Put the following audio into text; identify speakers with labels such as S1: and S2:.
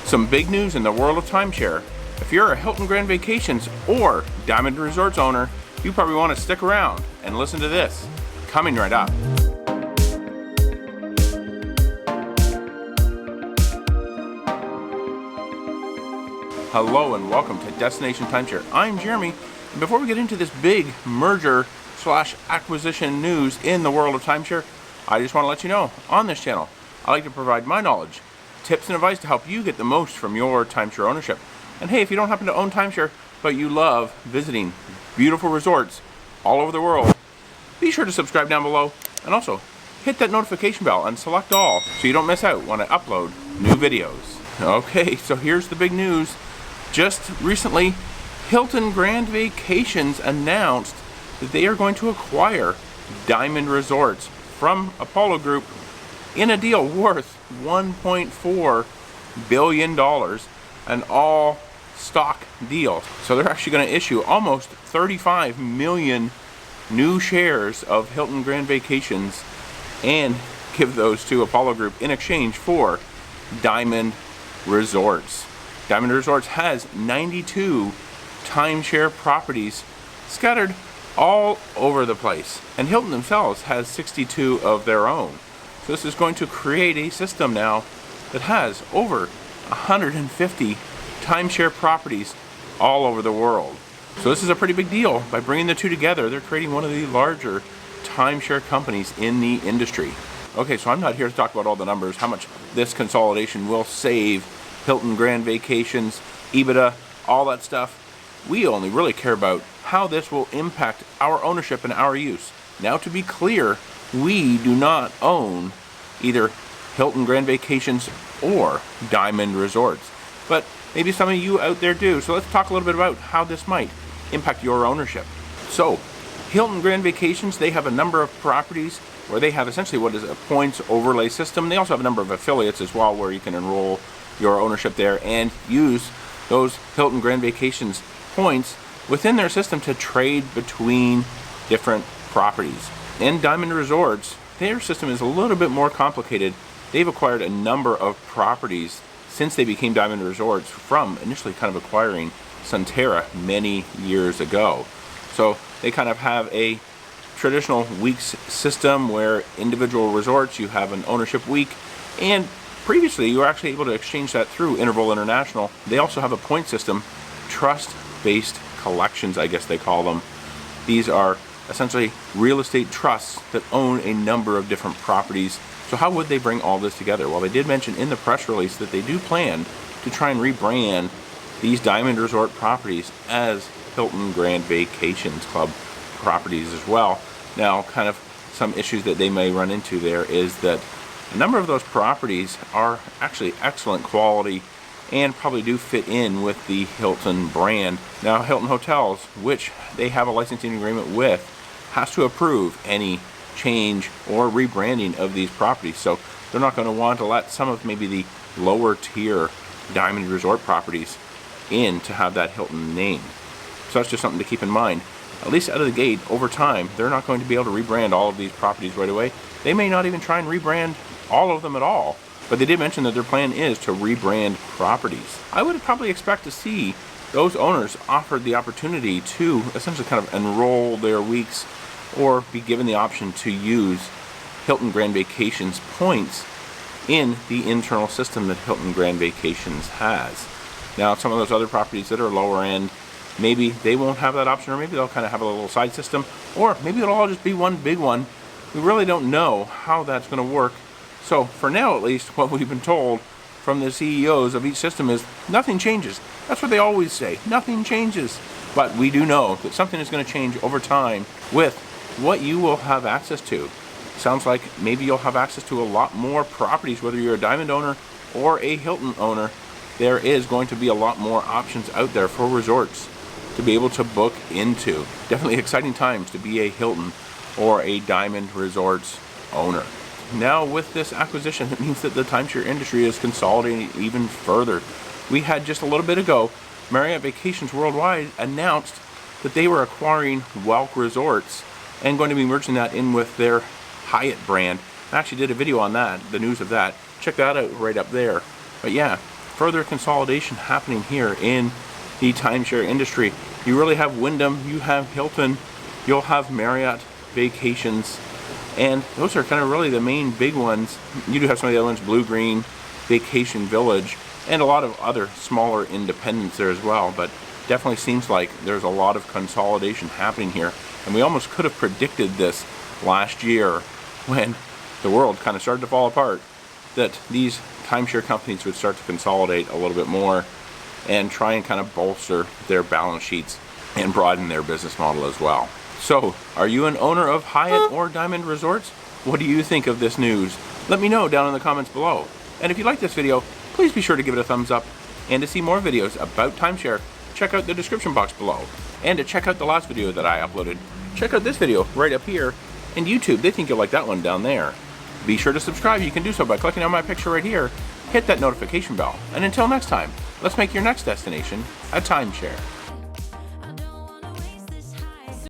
S1: Some big news in the world of timeshare. If you're a Hilton Grand Vacations or Diamond Resorts owner, you probably want to stick around and listen to this. Coming right up. Hello and welcome to Destination Timeshare. I'm Jeremy, and before we get into this big merger / acquisition news in the world of timeshare, I just want to let you know, on this channel, I like to provide my knowledge, tips and advice to help you get the most from your timeshare ownership. And hey, if you don't happen to own timeshare, but you love visiting beautiful resorts all over the world, be sure to subscribe down below and also hit that notification bell and select all so you don't miss out when I upload new videos. Okay, so here's the big news. Just recently, Hilton Grand Vacations announced that they are going to acquire Diamond Resorts from Apollo Group in a deal worth $1.4 billion, an all-stock deal. So they're actually going to issue almost 35 million new shares of Hilton Grand Vacations and give those to Apollo Group in exchange for Diamond Resorts. Diamond Resorts has 92 timeshare properties scattered all over the place, and Hilton themselves has 62 of their own. So this is going to create a system now that has over 150 timeshare properties all over the world. So this is a pretty big deal. By bringing the two together, they're creating one of the larger timeshare companies in the industry. Okay, so I'm not here to talk about all the numbers, how much this consolidation will save Hilton Grand Vacations, EBITDA, all that stuff. We only really care about how this will impact our ownership and our use. Now, to be clear, we do not own either Hilton Grand Vacations or Diamond Resorts, but maybe some of you out there do. So let's talk a little bit about how this might impact your ownership. So Hilton Grand Vacations, they have a number of properties where they have essentially what is a points overlay system. They also have a number of affiliates as well where you can enroll your ownership there and use those Hilton Grand Vacations points within their system to trade between different properties. And Diamond Resorts, their system is a little bit more complicated. They've acquired a number of properties since they became Diamond Resorts from initially kind of acquiring Sunterra many years ago. So they kind of have a traditional weeks system where individual resorts, you have an ownership week, and previously you were actually able to exchange that through Interval International. They also have a point system, trust-based collections, I guess they call them. These are essentially real estate trusts that own a number of different properties. So how would they bring all this together? Well, they did mention in the press release that they do plan to try and rebrand these Diamond Resort properties as Hilton Grand Vacations Club properties as well. Now, kind of some issues that they may run into there is that a number of those properties are actually excellent quality and probably do fit in with the Hilton brand. Now, Hilton Hotels, which they have a licensing agreement with, has to approve any change or rebranding of these properties. So they're not going to want to let some of maybe the lower tier Diamond Resort properties in to have that Hilton name. So that's just something to keep in mind. At least out of the gate, over time, they're not going to be able to rebrand all of these properties right away. They may not even try and rebrand all of them at all. But they did mention that their plan is to rebrand properties. I would probably expect to see those owners offered the opportunity to essentially kind of enroll their weeks or be given the option to use Hilton Grand Vacations points in the internal system that Hilton Grand Vacations has. Now, some of those other properties that are lower end, maybe they won't have that option, or maybe they'll kind of have a little side system, or maybe it'll all just be one big one. We really don't know how that's going to work. So for now, at least, what we've been told from the CEOs of each system is nothing changes. That's what they always say, nothing changes. But we do know that something is going to change over time with what you will have access to. Sounds like maybe you'll have access to a lot more properties, whether you're a Diamond owner or a Hilton owner. There is going to be a lot more options out there for resorts to be able to book into. Definitely exciting times to be a Hilton or a Diamond Resorts owner. Now with this acquisition, it means that the timeshare industry is consolidating even further. We had just a little bit ago, Marriott Vacations Worldwide announced that they were acquiring Welk Resorts and going to be merging that in with their Hyatt brand. I actually did a video on that, the news of that. Check that out right up there. But yeah, further consolidation happening here in the timeshare industry. You really have Wyndham, you have Hilton, you'll have Marriott Vacations, and those are kind of really the main big ones. You do have some of the other ones, Blue Green, Vacation Village, and a lot of other smaller independents there as well, but definitely seems like there's a lot of consolidation happening here, and we almost could have predicted this last year when the world kind of started to fall apart, that these timeshare companies would start to consolidate a little bit more and try and kind of bolster their balance sheets and broaden their business model as well. So, are you an owner of Hyatt or Diamond Resorts? What do you think of this news? Let me know down in the comments below. And if you like this video, please be sure to give it a thumbs up. And to see more videos about timeshare, check out the description box below. And to check out the last video that I uploaded, check out this video right up here. And YouTube, they think you'll like that one down there. Be sure to subscribe. You can do so by clicking on my picture right here. Hit that notification bell. And until next time, let's make your next destination a timeshare.